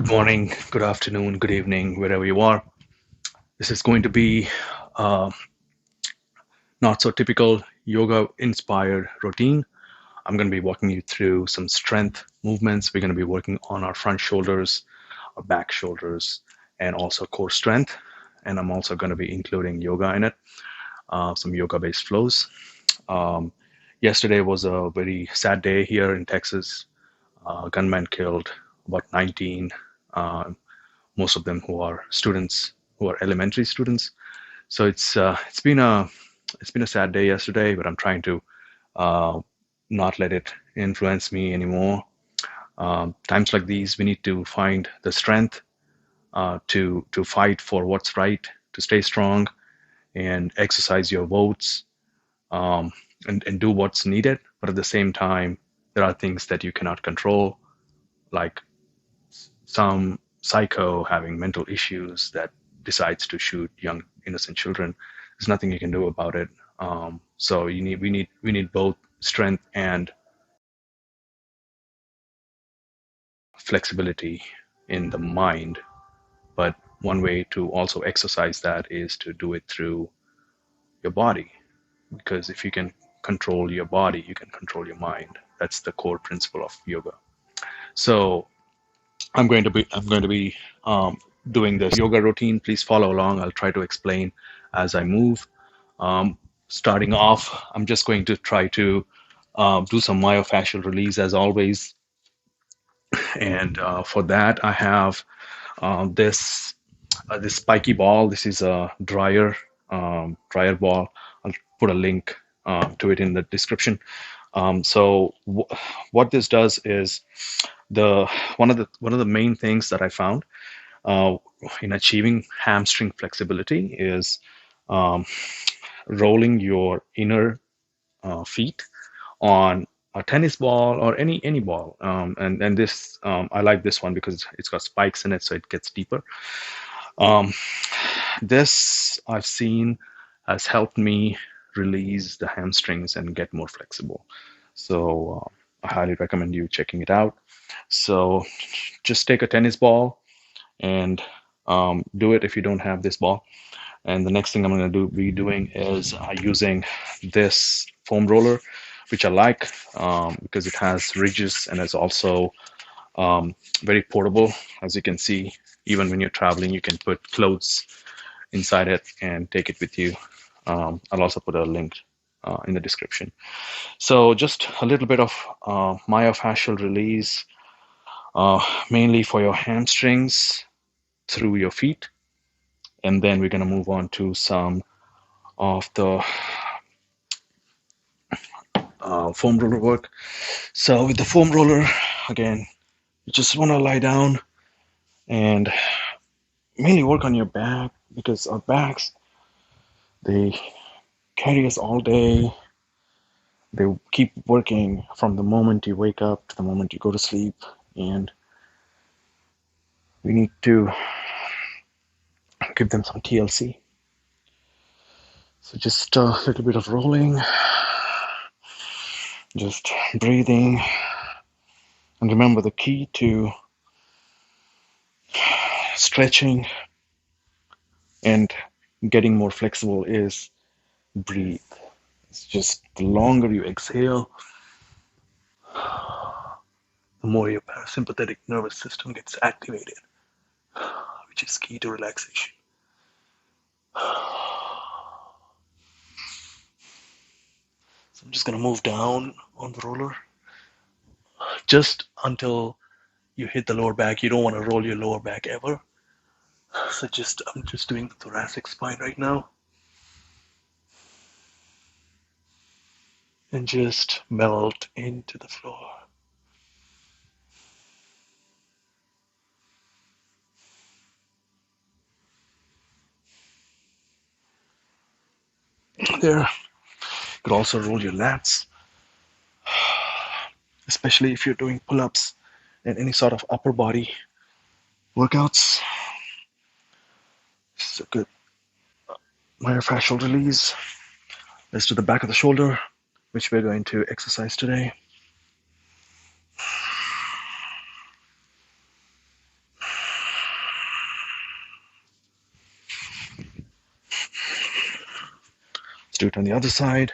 Good morning, good afternoon, good evening, wherever you are. This is going to be a not so typical yoga inspired routine. I'm going to be walking you through some strength movements. We're going to be working on our front shoulders, our back shoulders, and also core strength. And I'm also going to be including yoga in it, some yoga based flows. Um, Yesterday was a very sad day here in Texas. Gunman killed about 19. Uh, Most of them who are students, who are elementary students. So it's been a sad day yesterday, but I'm trying to uh, not let it influence me anymore. Times like these, we need to find the strength to fight for what's right, to stay strong, and exercise your votes, um, and do what's needed. But at the same time, there are things that you cannot control, like some psycho having mental issues that decides to shoot young innocent children. There's nothing you can do about it. So we need both strength and flexibility in the mind. But one way to also exercise that is to do it through your body, because if you can control your body, you can control your mind. That's the core principle of yoga. So I'm going to be doing this yoga routine. Please follow along. I'll try to explain as I move. Starting off, I'm just going to try to do some myofascial release as always. And for that, I have this spiky ball. This is a dryer ball. I'll put a link to it in the description. What this does is the one of the main things that I found uh, in achieving hamstring flexibility is um, rolling your inner feet on a tennis ball or any ball. And this I like this one because it's got spikes in it, so it gets deeper. Um, this I've seen has helped me release the hamstrings and get more flexible. So I highly recommend you checking it out. So just take a tennis ball and do it if you don't have this ball. And the next thing I'm going to be doing is using this foam roller, which I like because it has ridges and is also very portable. As you can see, even when you're traveling, you can put clothes inside it and take it with you. I'll also put a link in the description. So just a little bit of myofascial release, mainly for your hamstrings through your feet. And then we're going to move on to some of the foam roller work. So with the foam roller, again, you just want to lie down and mainly work on your back, because our backs, they carry us all day. They keep working from the moment you wake up to the moment you go to sleep, and we need to give them some TLC. So just a little bit of rolling, just breathing, and remember the key to stretching and getting more flexible is breathe. It's just the longer you exhale, the more your parasympathetic nervous system gets activated, which is key to relaxation. So I'm just going to move down on the roller just until you hit the lower back. You don't want to roll your lower back ever. So I'm just doing the thoracic spine right now. And just melt into the floor. There. You could also roll your lats, especially if you're doing pull-ups and any sort of upper body workouts. This is a good myofascial release. Let's do the back of the shoulder, which we're going to exercise today. do it on the other side.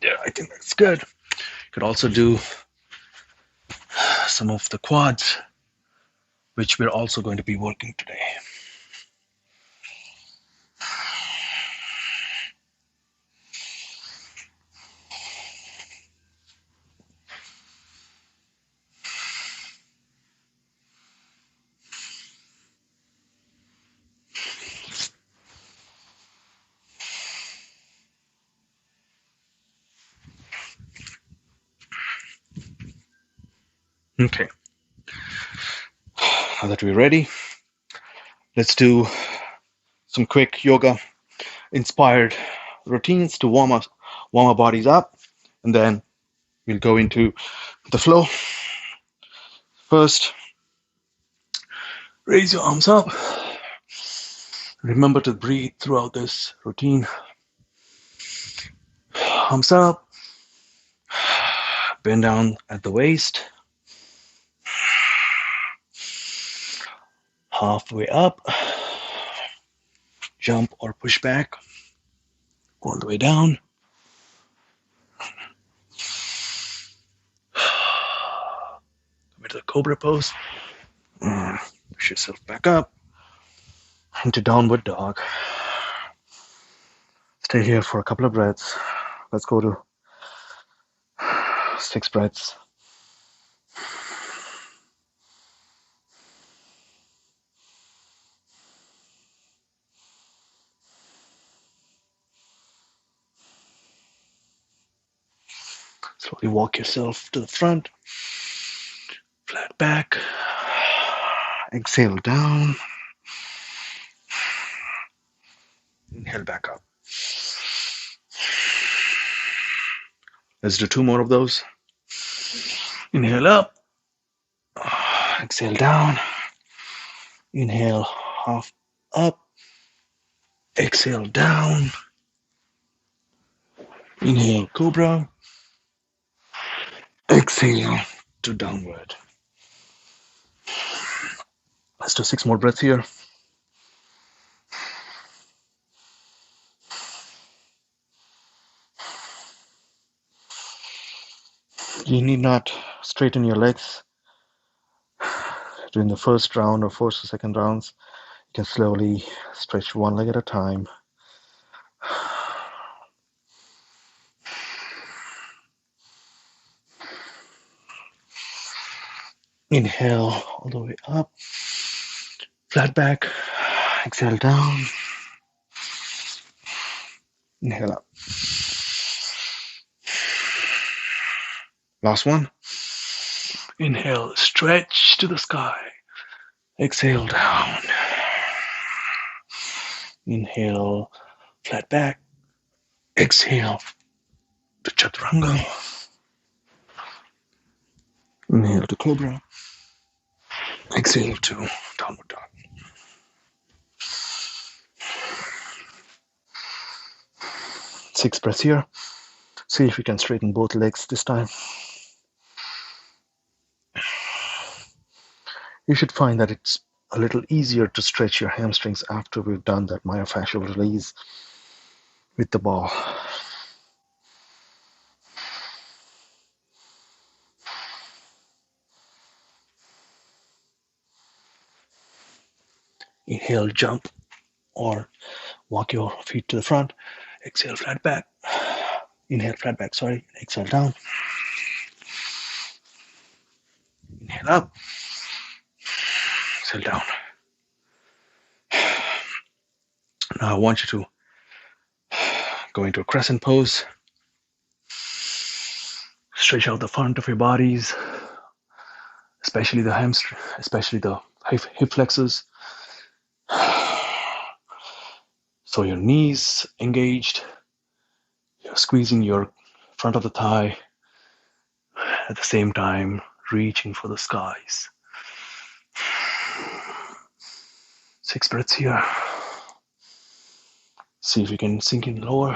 Yeah, I think that's good. You could also do some of the quads, which we're also going to be working today. Okay, now that we're ready, let's do some quick yoga inspired routines to warm our bodies up, and then we'll go into the flow. First, raise your arms up. Remember to breathe throughout this routine. Arms up, bend down at the waist, halfway up, jump or push back, all the way down. Come into the cobra pose. Push yourself back up into downward dog. Stay here for a couple of breaths. Let's go to 6 breaths. Slowly walk yourself to the front. Flat back. Exhale down. Inhale back up. Let's do 2 more of those. Inhale up. Exhale down. Inhale half up. Exhale down. Inhale cobra. Exhale to downward. Let's do 6 more breaths here. You need not straighten your legs during the first round or first or second rounds. You can slowly stretch one leg at a time. Inhale all the way up. Flat back. Exhale down. Inhale up. Last one. Inhale, stretch to the sky. Exhale down. Inhale, flat back. Exhale to chaturanga. Inhale to cobra. Exhale to downward dog. Six breaths here. See if you can straighten both legs this time. You should find that it's a little easier to stretch your hamstrings after we've done that myofascial release with the ball. Inhale, jump or walk your feet to the front. Exhale, flat back. Inhale, flat back, sorry. Exhale down. Inhale up. Exhale down. Now I want you to go into a crescent pose. Stretch out the front of your bodies, especially the hamstring, especially the hip flexors. So your knees engaged. You're squeezing your front of the thigh at the same time, reaching for the skies. 6 breaths here. See if you can sink in lower.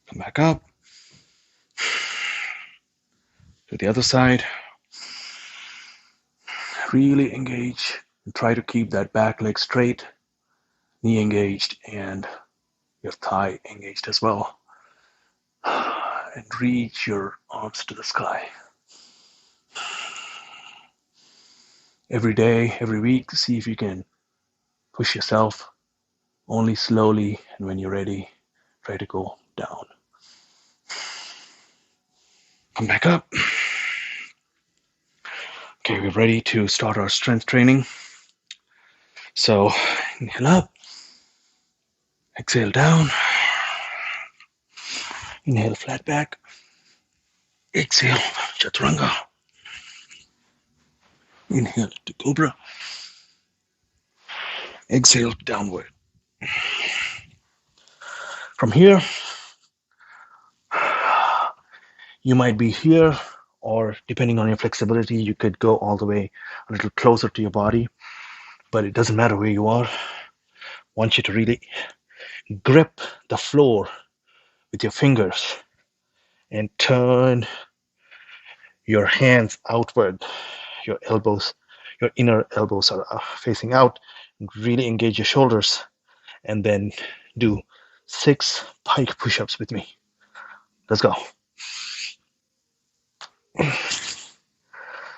Come back up. To the other side. Really engage and try to keep that back leg straight, knee engaged, and your thigh engaged as well. And reach your arms to the sky. Every day, every week, see if you can push yourself only slowly, and when you're ready, try to go down. Come back up. Okay, we're ready to start our strength training. So inhale up, exhale down, inhale flat back, exhale chaturanga, inhale to cobra, exhale downward. From here, you might be here, or depending on your flexibility, you could go all the way a little closer to your body, but it doesn't matter where you are. I want you to really grip the floor with your fingers and turn your hands outward. Your elbows, your inner elbows are facing out. Really engage your shoulders, and then do 6 pike push-ups with me. Let's go.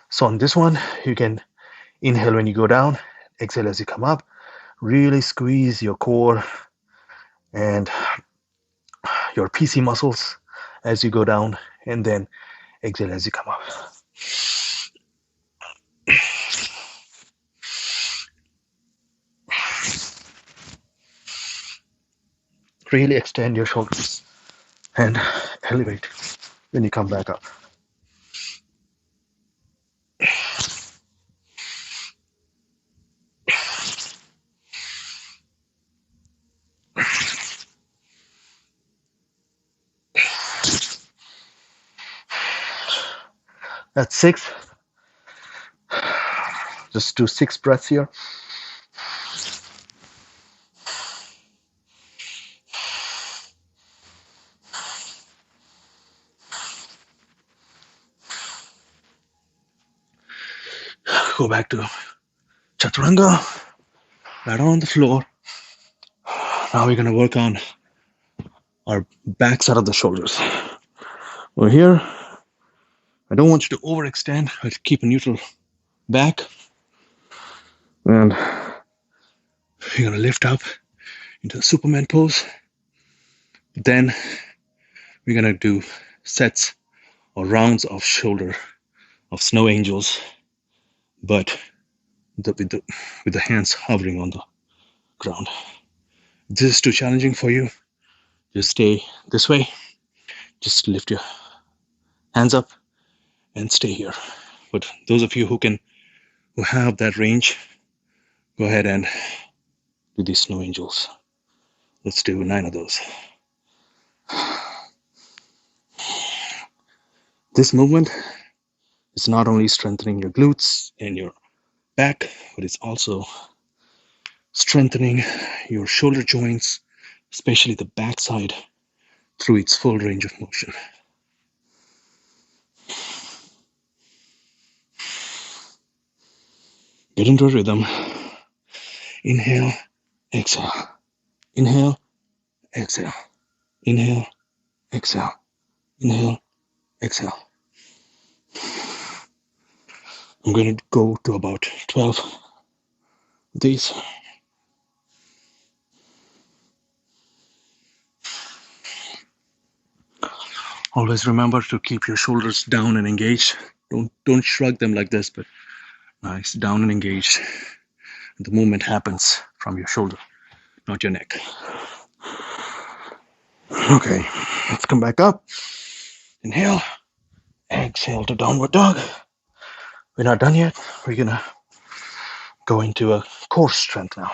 So on this one, you can inhale when you go down, exhale as you come up. Really squeeze your core and your PC muscles as you go down, and then exhale as you come up. Really extend your shoulders and elevate when you come back up. That's 6. Just do 6 breaths here. Go back to chaturanga, right on the floor. Now we're going to work on our back side of the shoulders. We're here. I don't want you to overextend. I'll keep a neutral back. And you're going to lift up into the Superman pose. Then we're going to do sets or rounds of shoulder of snow angels, but with the hands hovering on the ground. If this is too challenging for you, just stay this way. Just lift your hands up and stay here. But those of you who have that range, go ahead and do these snow angels. Let's do 9 of those. This movement is not only strengthening your glutes and your back, but it's also strengthening your shoulder joints, especially the backside, through its full range of motion. Get into a rhythm. Inhale, exhale. Inhale, exhale. Inhale, exhale. Inhale, exhale. I'm going to go to about 12 of these. Always remember to keep your shoulders down and engaged. Don't shrug them like this, but nice, down and engaged. The movement happens from your shoulder, not your neck. Okay, let's come back up. Inhale, exhale to downward dog. We're not done yet. We're gonna go into a core strength now.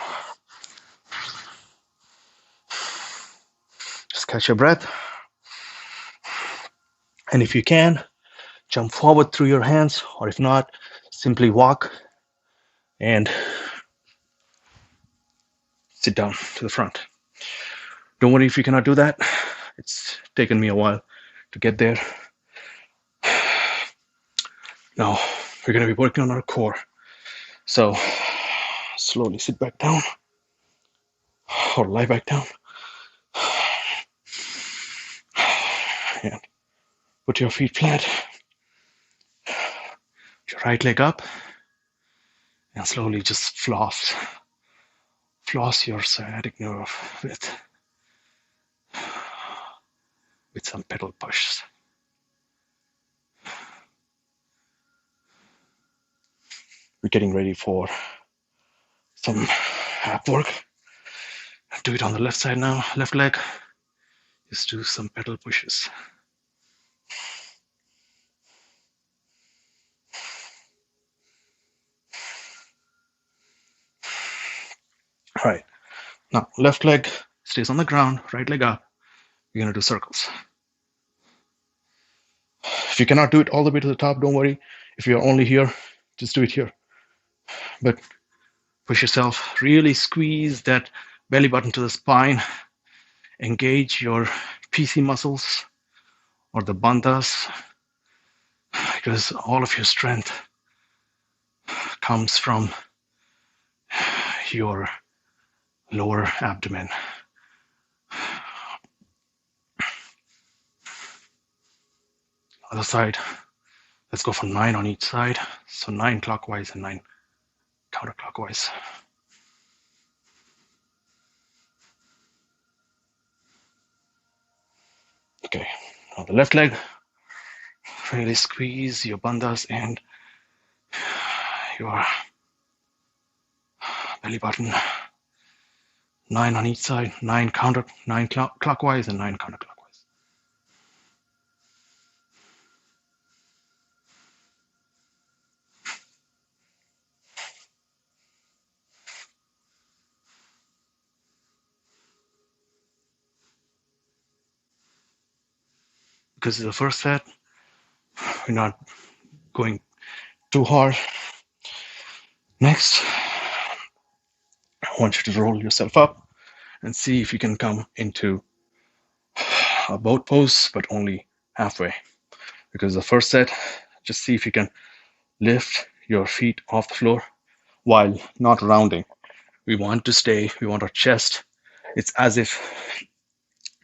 Just catch your breath. And if you can, jump forward through your hands, or if not, simply walk and sit down to the front. Don't worry if you cannot do that. It's taken me a while to get there. Now, we're going to be working on our core. So, slowly sit back down or lie back down. And put your feet flat. Put your right leg up. And slowly just floss your sciatic nerve with some pedal pushes. We're getting ready for some ab work. Do it on the left side now, left leg. Just do some pedal pushes. All right, now left leg stays on the ground, right leg up. You're gonna do circles. If you cannot do it all the way to the top, don't worry. If you're only here, just do it here. But push yourself, really squeeze that belly button to the spine. Engage your PC muscles or the bandhas, because all of your strength comes from your lower abdomen. Other side, let's go for 9 on each side. So 9 clockwise and 9 counterclockwise. Okay, now the left leg, really squeeze your bandhas and your belly button. 9 on each side, 9 clockwise and 9 counterclockwise. Because it's the first set, we're not going too hard. Next, I want you to roll yourself up and see if you can come into a boat pose, but only halfway. Because the first set, just see if you can lift your feet off the floor while not rounding. We want our chest. It's as if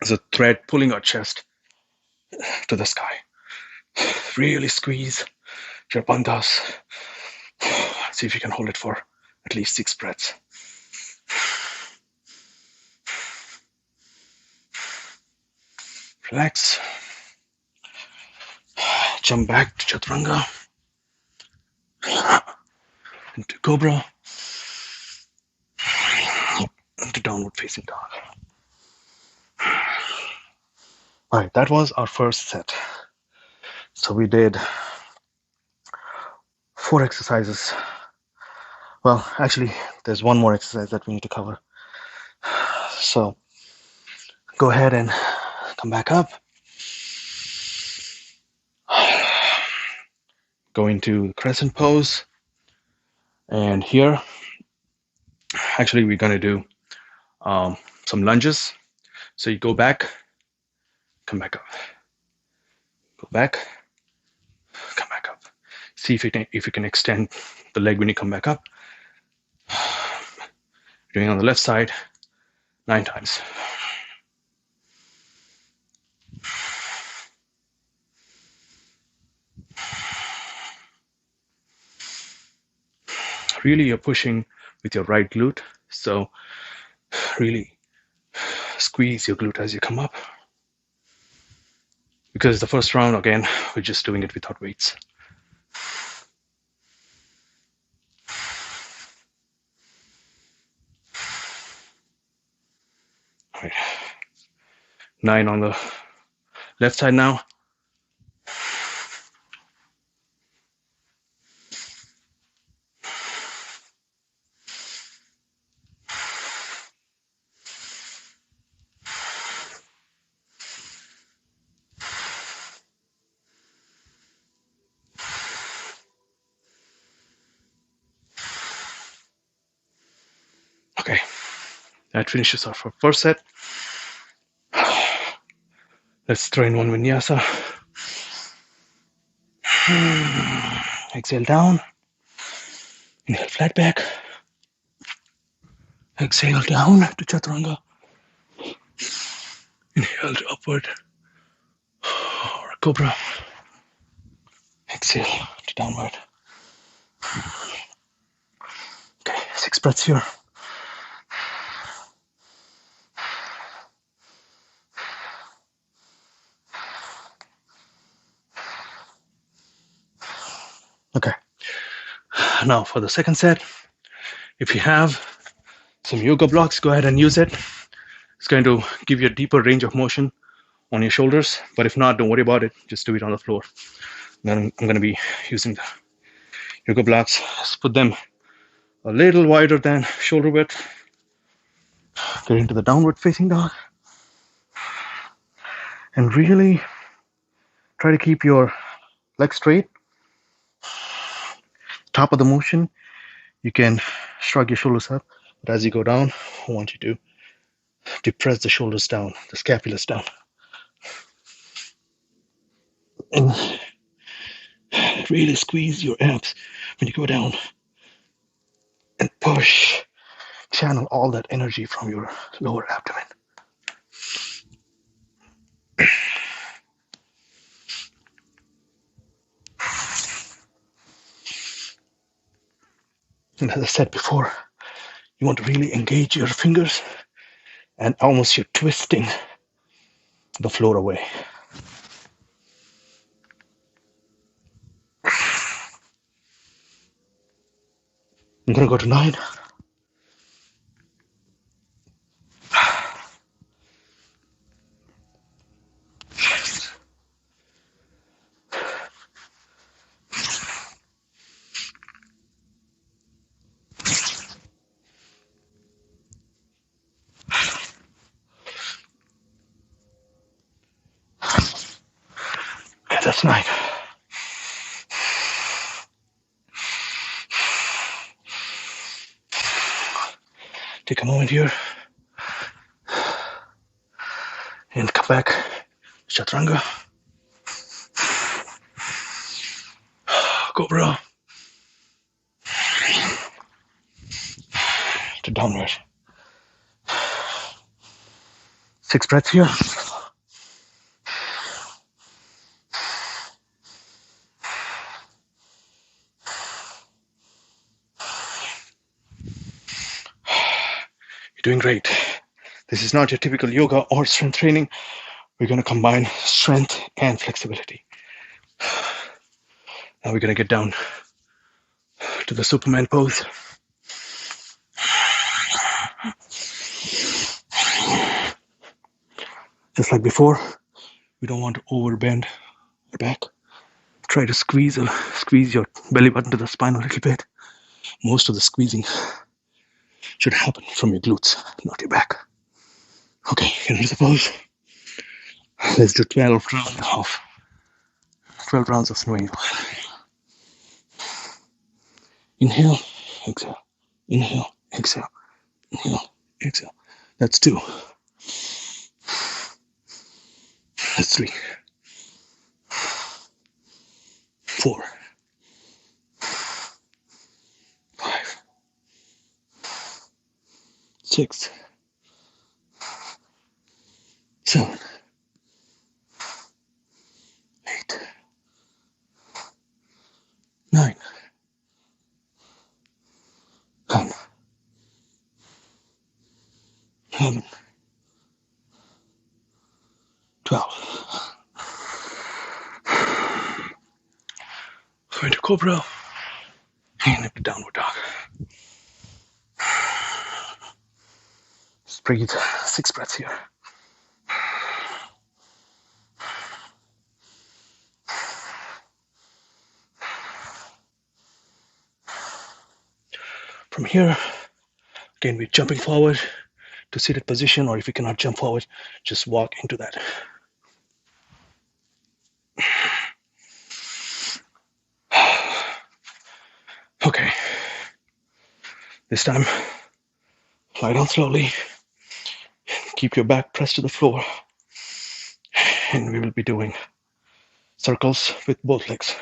there's a thread pulling our chest to the sky. Really squeeze your bandhas. See if you can hold it for at least 6 breaths. Relax. Jump back to Chaturanga. Into Cobra. Into Downward Facing Dog. All right, that was our first set. So we did 4 exercises. Well, actually, there's one more exercise that we need to cover. So go ahead and come back up. Go into crescent pose. And here, actually, we're going to do some lunges. So you go back, come back up. Go back, come back up. See if you can extend the leg when you come back up. Doing it on the left side 9 times. Really, you're pushing with your right glute. So really squeeze your glute as you come up. Because the first round, again, we're just doing it without weights. All right. 9 on the left side now. Okay, that finishes our first set. Let's throw in one vinyasa. Exhale down. Inhale flat back. Exhale down to chaturanga. Inhale to upward or cobra. Exhale to downward. Okay, 6 breaths here. Okay, now for the second set, if you have some yoga blocks, go ahead and use it. It's going to give you a deeper range of motion on your shoulders, but if not, don't worry about it. Just do it on the floor. Then I'm going to be using the yoga blocks. Just put them a little wider than shoulder width. Get into the downward facing dog. And really try to keep your legs straight. Top of the motion, you can shrug your shoulders up, but as you go down, I want you to depress the shoulders down, the scapulars down. And really squeeze your abs when you go down. And push, channel all that energy from your lower abdomen. And as I said before, you want to really engage your fingers and almost you're twisting the floor away. I'm going to go to 9. Okay, that's 9. Take a moment here and come back, chaturanga, cobra, to downward. 6 breaths here. You're doing great. This is not your typical yoga or strength training. We're going to combine strength and flexibility. Now we're going to get down to the Superman pose. Just like before, we don't want to overbend our back. Try to squeeze your belly button to the spine a little bit. Most of the squeezing should happen from your glutes, not your back. Okay, into the pose. Let's do 12 rounds of snow angel. Inhale, exhale, inhale, exhale, inhale, exhale. That's 2. That's 3. 4. 5. 6. 7. 8. 9. 10. 11. 12. Go into cobra and into downward dog. Just breathe. 6 breaths here. From here, again, we're jumping forward to seated position, or if you cannot jump forward, just walk into that. Okay. This time, Lie down slowly. Keep your back pressed to the floor. And we will be doing circles with both legs.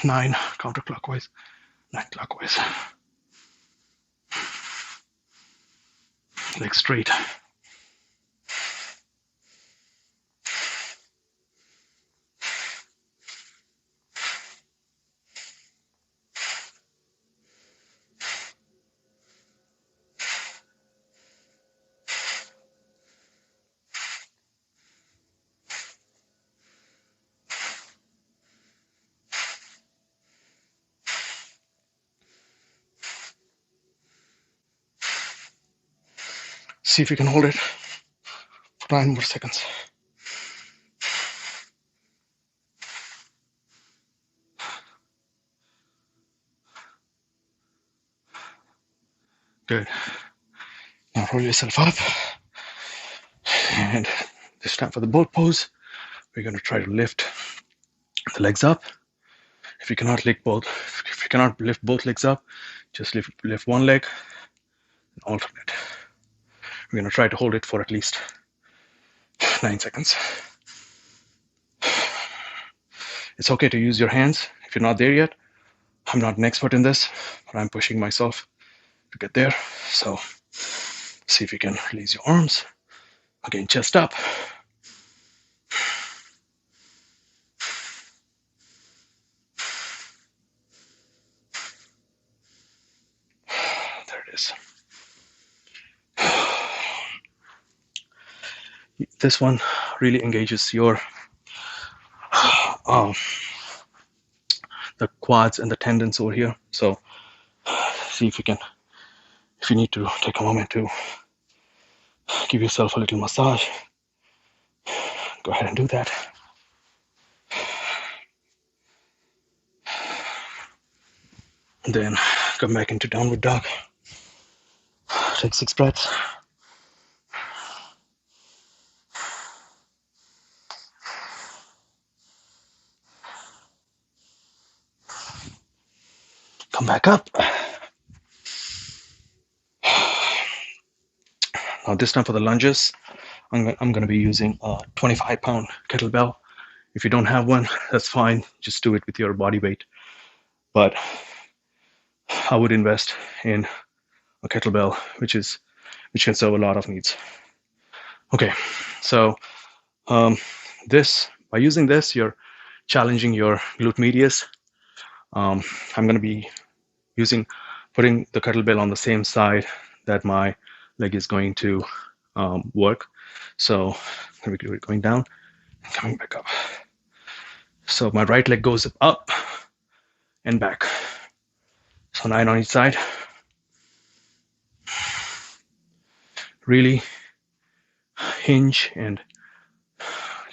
9 counterclockwise, 9 clockwise. Legs straight. See if you can hold it for 9 more seconds. Good. Now roll yourself up. And this time for the boat pose, we're going to try to lift the legs up. If you cannot lift both legs up, just lift one leg and alternate. We're going to try to hold it for at least 9 seconds. It's okay to use your hands if you're not there yet. I'm not an expert in this, but I'm pushing myself to get there. So see if you can release your arms. Again, chest up. There it is. This one really engages your the quads and the tendons over here. So see if you need to take a moment to give yourself a little massage, go ahead and do that. And then come back into downward dog. Take 6 breaths. Come back up. Now this time for the lunges, I'm going to be using a 25-pound kettlebell. If you don't have one, that's fine. Just do it with your body weight. But I would invest in a kettlebell, which can serve a lot of needs. Okay, so by using this, you're challenging your glute medius. I'm going to be putting the kettlebell on the same side that my leg is going to work. So I'm going down and coming back up. So my right leg goes up and back. So 9 on each side. Really hinge and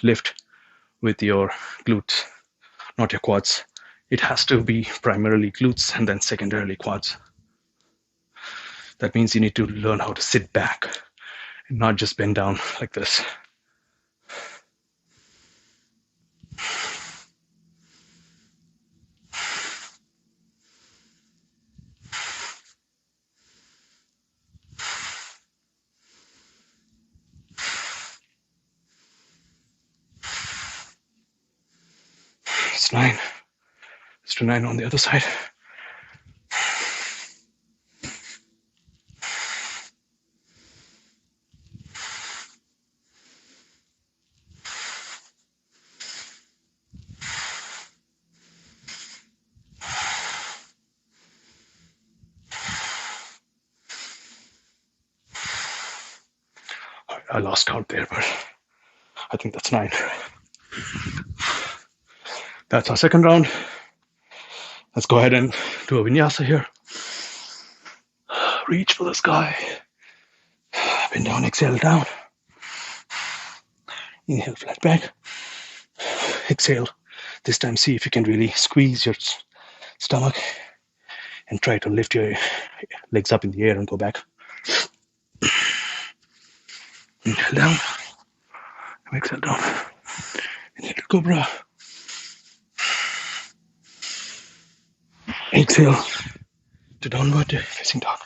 lift with your glutes, not your quads. It has to be primarily glutes and then secondarily quads. That means you need to learn how to sit back and not just bend down like this. It's 9. Let's do 9 on the other side. I lost count there, but I think that's 9. That's our second round. Let's go ahead and do a vinyasa here. Reach for the sky. Bend down, exhale down. Inhale, flat back. Exhale. This time, see if you can really squeeze your stomach and try to lift your legs up in the air and go back. Inhale down. Exhale down. Inhale to cobra. Exhale to downward facing dog.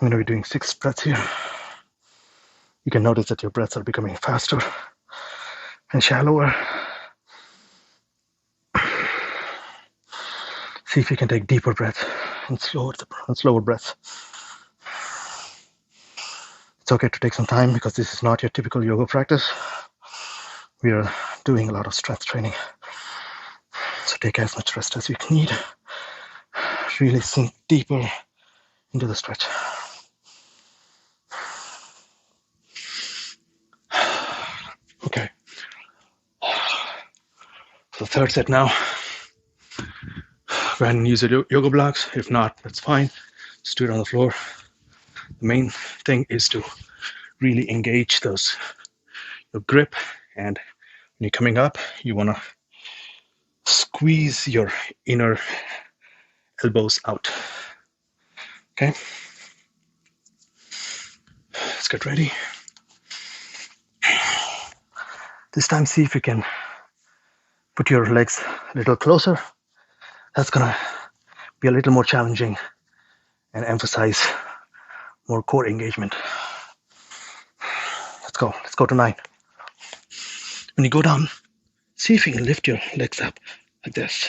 going to be doing 6 breaths here. You can notice that your breaths are becoming faster and shallower. See if you can take deeper breaths and slower breaths. It's okay to take some time because this is not your typical yoga practice. We are doing a lot of strength training. So take as much rest as you need. Really sink deeper into the stretch. Okay. So third set now. Go ahead and use your yoga blocks. If not, that's fine. Just do it on the floor. The main thing is to really engage your grip, and when you're coming up, you want to squeeze your inner elbows out. Okay? Let's get ready. This time, see if you can put your legs a little closer. That's gonna be a little more challenging and emphasize more core engagement. Let's go to 9. When you go down, see if you can lift your legs up like this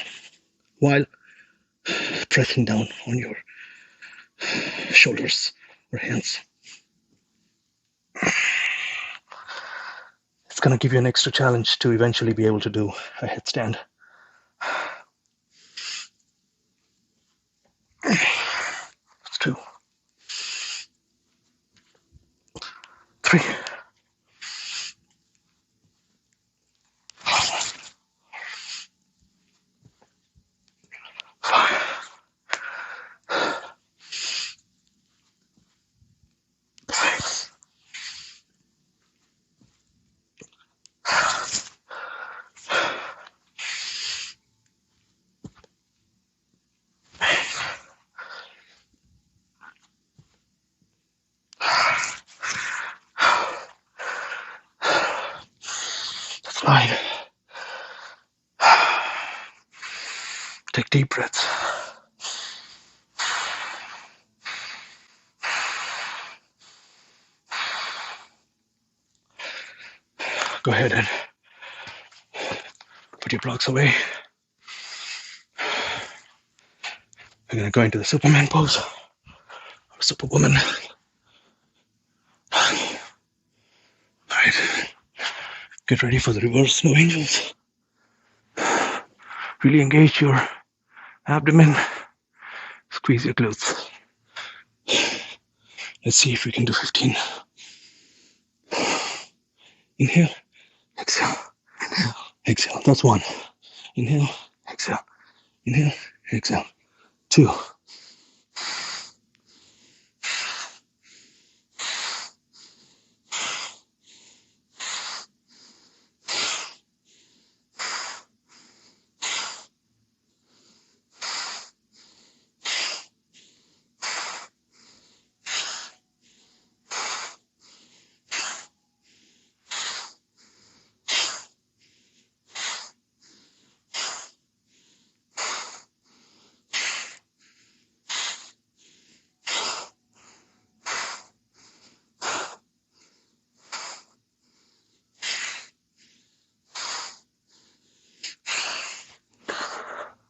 while pressing down on your shoulders or hands. It's gonna give you an extra challenge to eventually be able to do a headstand. That's 2. 3. 5. 6. 9. Take deep breaths. Go ahead and put your blocks away. We're going to go into the Superman pose, or Superwoman. All right. Get ready for the reverse snow angels. Really engage your abdomen. Squeeze your glutes. Let's see if we can do 15. Inhale, exhale, inhale, exhale. That's 1. Inhale, exhale, inhale, exhale. 2.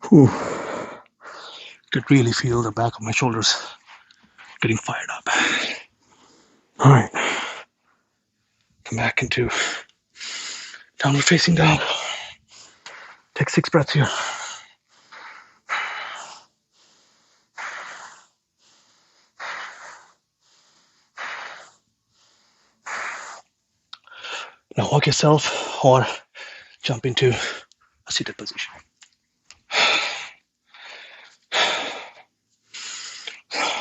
2. Could really feel the back of my shoulders getting fired up. All right. Come back into downward facing dog. Take 6 breaths here. Now walk yourself or jump into a seated position.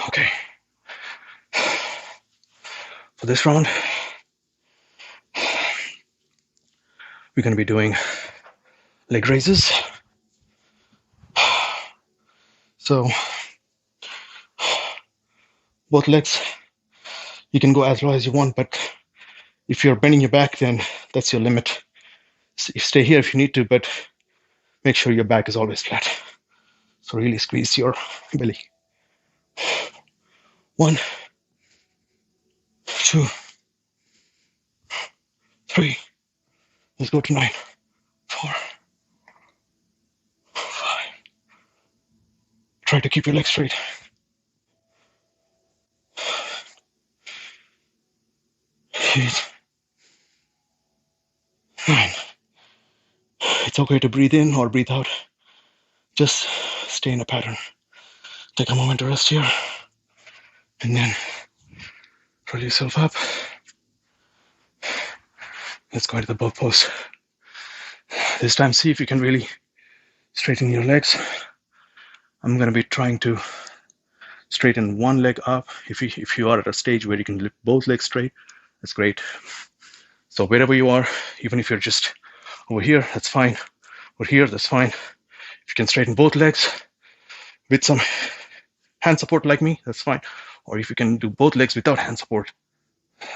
Okay. For this round, we're going to be doing leg raises. So both legs, you can go as low as you want, but if you're bending your back, then that's your limit. So you stay here if you need to, but make sure your back is always flat. So really squeeze your belly. 1, 2, 3. Let's go to 9, 4, 5. Try to keep your legs straight. 8, 9. It's okay to breathe in or breathe out. Just stay in a pattern. Take a moment to rest here. And then roll yourself up. Let's go into the boat pose. This time, see if you can really straighten your legs. I'm going to be trying to straighten one leg up. If you are at a stage where you can lift both legs straight, that's great. So wherever you are, even if you're just over here, that's fine. Over here, that's fine. If you can straighten both legs with some hand support like me, that's fine. Or if you can do both legs without hand support,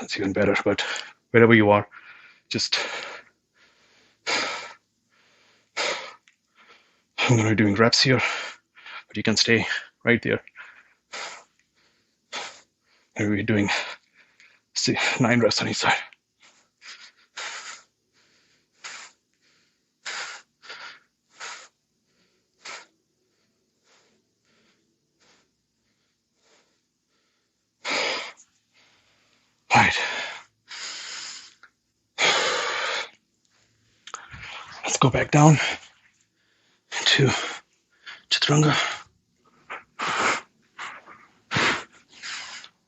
that's even better. But wherever you are, just I'm going to be doing reps here, but you can stay right there. And we're doing 9 reps on each side. All right. Let's go back down into Chaturanga.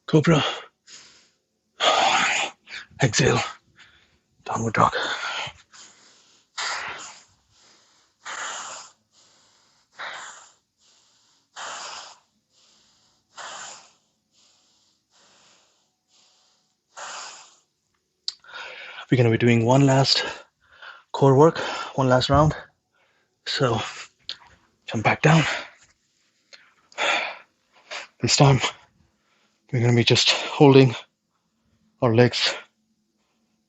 Cobra. Exhale. Downward dog. We're going to be doing one last core work, one last round. So jump back down. This time we're going to be just holding our legs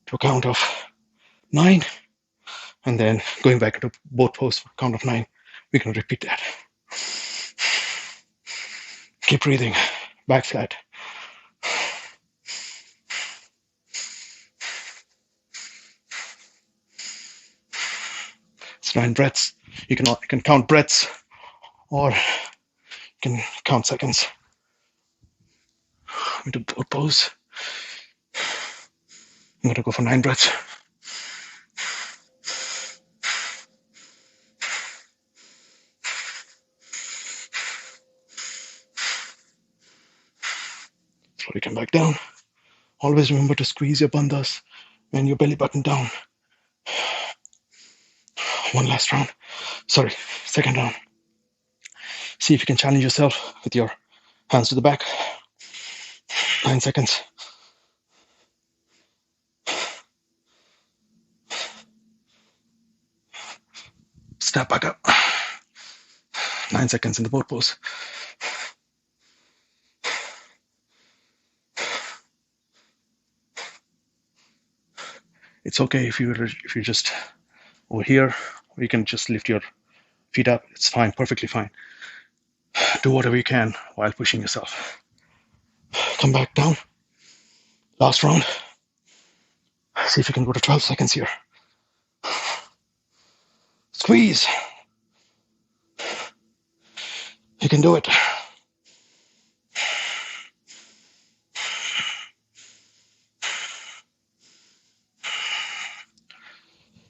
to a count of 9 and then going back into boat pose for a count of 9. We're going to repeat that. Keep breathing. Back flat. It's 9 breaths. You can count breaths or you can count seconds. Into boat pose. I'm going to go for 9 breaths. Slowly come back down. Always remember to squeeze your bandhas and your belly button down. One last round. Sorry, second round. See if you can challenge yourself with your hands to the back. 9 seconds. Step back up. 9 seconds in the boat pose. It's okay if you're just over here, or you can just lift your feet up. It's fine, perfectly fine. Do whatever you can while pushing yourself. Come back down. Last round. See if you can go to 12 seconds here. Squeeze. You can do it.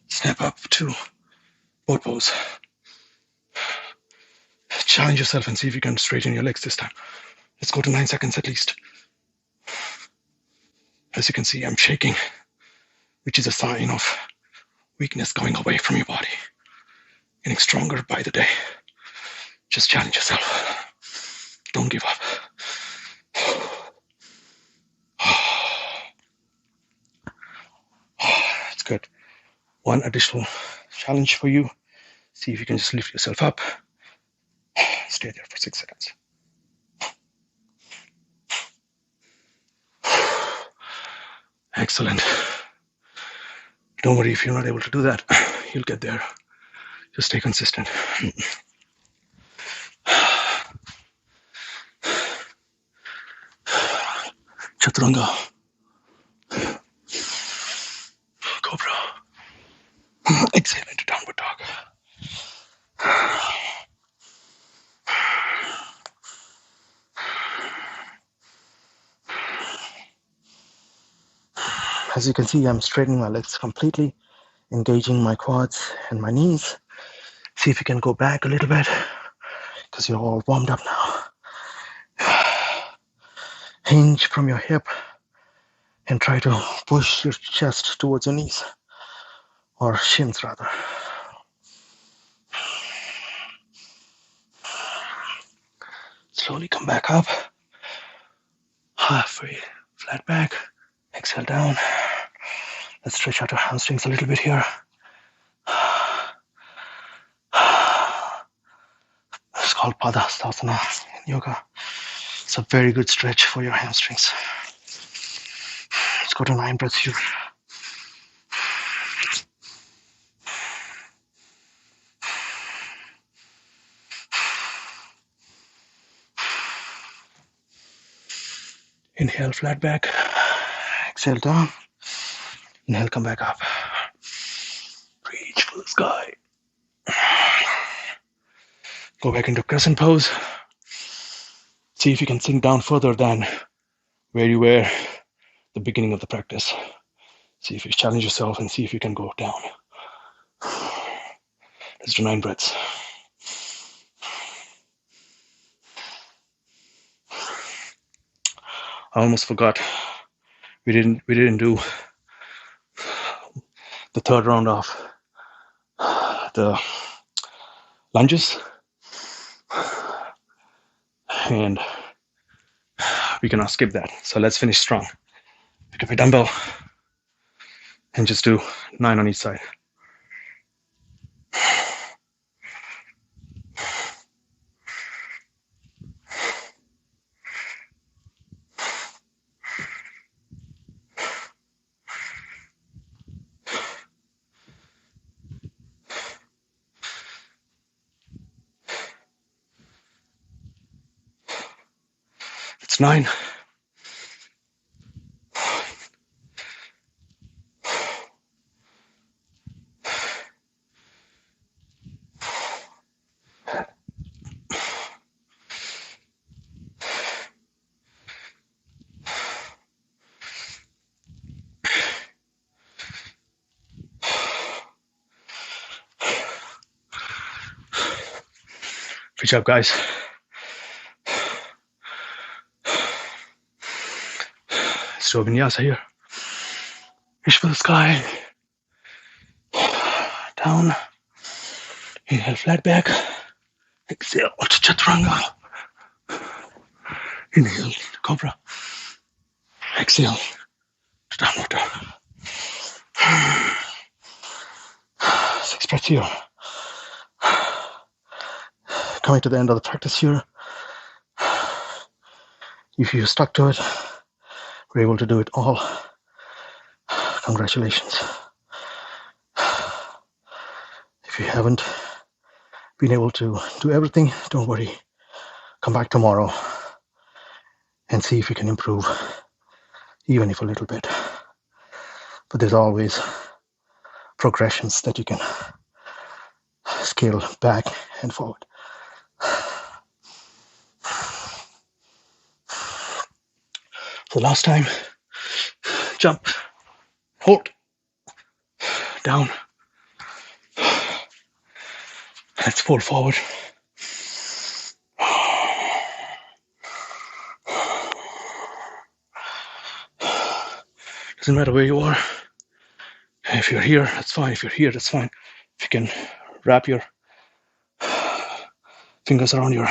Step up to boat pose. Challenge yourself and see if you can straighten your legs this time. Let's go to 9 seconds at least. As you can see, I'm shaking, which is a sign of weakness going away from your body. Getting stronger by the day. Just challenge yourself. Don't give up. That's good. One additional challenge for you. See if you can just lift yourself up. Stay there for 6 seconds. Excellent. Don't worry if you're not able to do that. You'll get there. Just stay consistent. Chaturanga. Exhale into downward dog. As you can see, I'm straightening my legs completely, engaging my quads and my knees. See if you can go back a little bit, because you're all warmed up now. Hinge from your hip and try to push your chest towards your knees, or shins rather. Slowly come back up. Halfway, flat back. Exhale down. Let's stretch out our hamstrings a little bit here. It's called Padahastasana in yoga. It's a very good stretch for your hamstrings. Let's go to 9 breaths here. Inhale, flat back. Exhale down. Inhale, come back up. Reach for the sky. Go back into crescent pose. See if you can sink down further than where you were at the beginning of the practice. See if you challenge yourself and see if you can go down. Let's do 9 breaths. I almost forgot. We didn't do the third round of the lunges, and we cannot skip that. So let's finish strong. Pick up a dumbbell and just do 9 on each side. It's 9. Good job, guys. Let's do a vinyasa here. Reach for the sky. Down. Inhale, flat back. Exhale to chaturanga. Inhale to cobra. Exhale to downward dog. 6 breaths here. Coming to the end of the practice here. If you stuck to it, we're able to do it all. Congratulations. If you haven't been able to do everything, don't worry. Come back tomorrow and see if you can improve, even if a little bit. But there's always progressions that you can scale back and forward. So last time, jump, hold, down. Let's fold forward. Doesn't matter where you are. If you're here, that's fine. If you're here, that's fine. If you can wrap your fingers around your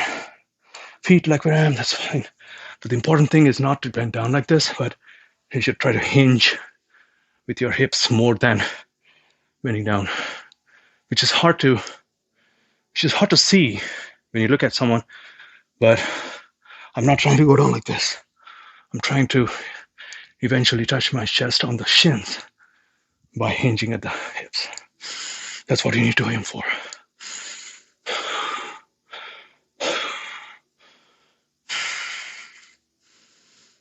feet like where I am, that's fine. But the important thing is not to bend down like this, but you should try to hinge with your hips more than bending down, which is hard to see when you look at someone. But I'm not trying to go down like this. I'm trying to eventually touch my chest on the shins by hinging at the hips. That's what you need to aim for.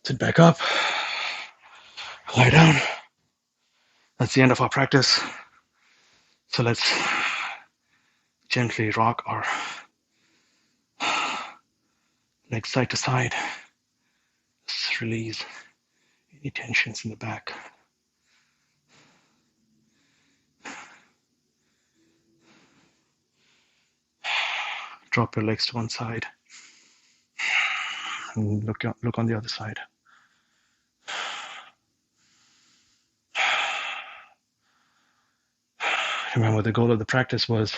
Sit back up, lie down. That's the end of our practice. So let's gently rock our legs side to side. Just release any tensions in the back. Drop your legs to one side and look on the other side. Remember, the goal of the practice was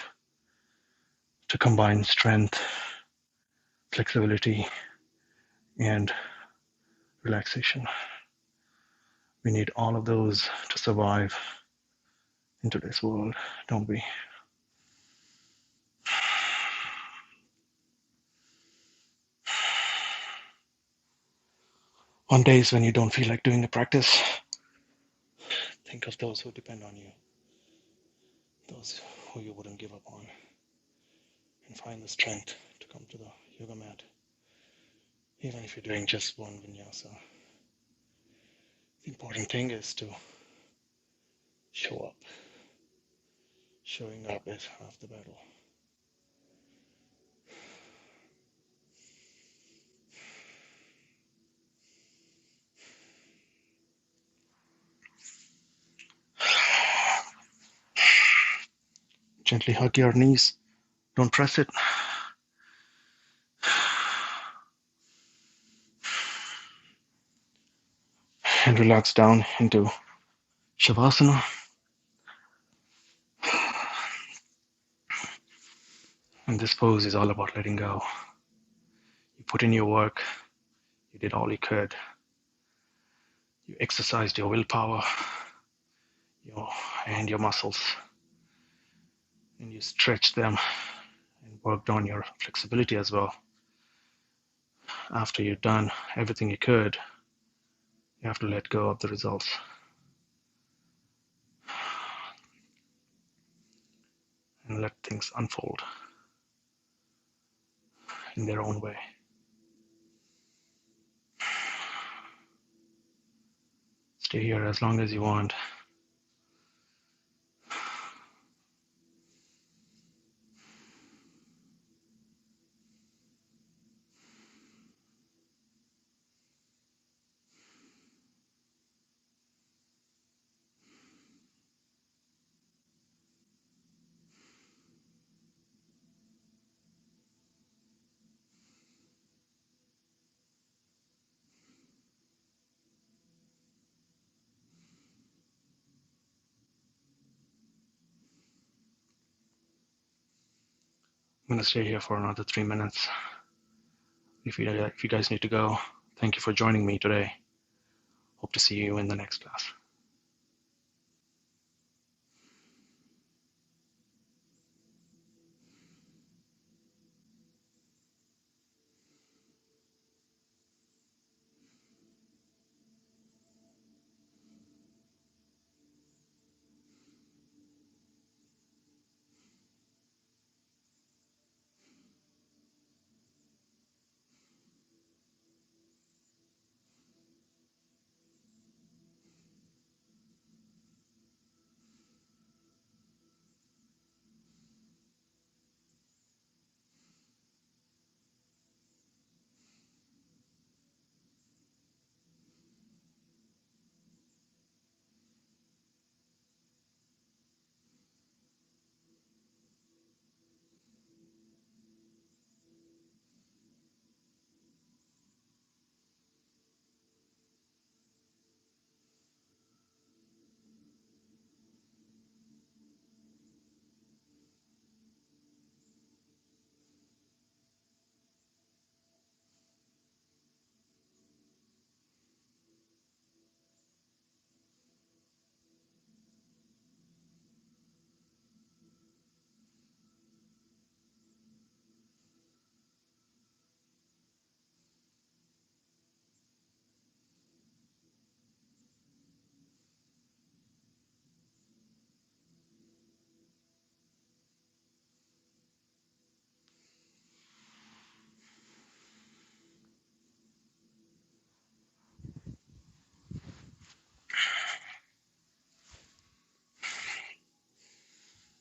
to combine strength, flexibility, and relaxation. We need all of those to survive in today's world, don't we? On days when you don't feel like doing the practice, think of those who depend on you, those who you wouldn't give up on, and find the strength to come to the yoga mat, even if you're doing just one vinyasa. The important thing is to show up. Showing up is half the battle. Gently hug your knees. Don't press it. And relax down into Shavasana. And this pose is all about letting go. You put in your work. You did all you could. You exercised your willpower and your muscles. And you stretched them and worked on your flexibility as well. After you've done everything you could, you have to let go of the results. And let things unfold in their own way. Stay here as long as you want. I'm going to stay here for another 3 minutes. If you guys need to go, thank you for joining me today. Hope to see you in the next class.